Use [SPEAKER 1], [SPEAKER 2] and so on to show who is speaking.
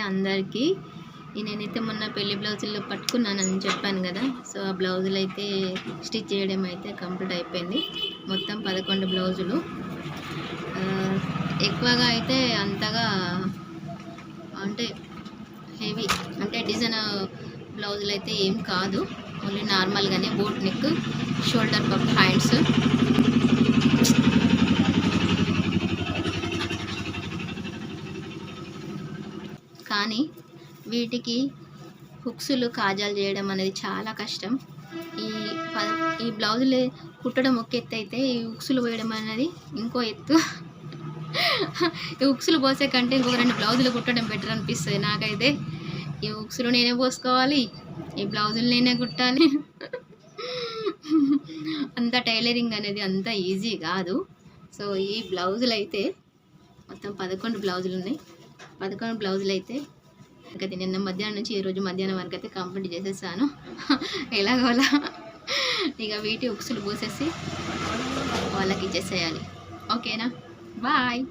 [SPEAKER 1] అందరికీ నేనైతే మొన్న పెళ్లి బ్లౌజులు పట్టుకున్నానని చెప్పాను కదా. సో ఆ బ్లౌజులు అయితే స్టిచ్ చేయడం అయితే కంప్లీట్ అయిపోయింది. మొత్తం 11 బ్లౌజులు. ఎక్కువగా అయితే అంతగా అంటే హెవీ అంటే డిజైన్ బ్లౌజులు అయితే ఏం కాదు. ఓన్లీ నార్మల్గానే boat neck, shoulder puff hands. కానీ వీటికి హుక్స్లు కాజాలు చేయడం అనేది చాలా కష్టం. ఈ బ్లౌజులు కుట్టడం ఒక ఎత్తు అయితే ఈ హుక్స్లు పోయడం అనేది ఇంకో ఎత్తు. ఈ హుక్స్లు పోసే కంటే ఇంకొక 2 బ్లౌజులు కుట్టడం బెటర్ అనిపిస్తుంది నాకైతే. ఈ హుక్స్లు నేనే పోసుకోవాలి, ఈ బ్లౌజులు నేనే కుట్టాలి. అంత టైలరింగ్ అనేది అంత ఈజీ కాదు. సో ఈ బ్లౌజులు అయితే మొత్తం 11 బ్లౌజులు ఉన్నాయి. 11 బ్లౌజులు అయితే అది నిన్న మధ్యాహ్నం నుంచి ఈరోజు మధ్యాహ్నం వరకు అయితే కంప్లీట్ చేసేసాను. ఎలాగోలా ఇక వీటి హుక్స్లు పోసేసి వాళ్ళకి ఇచ్చేసేయాలి. ఓకేనా, బాయ్.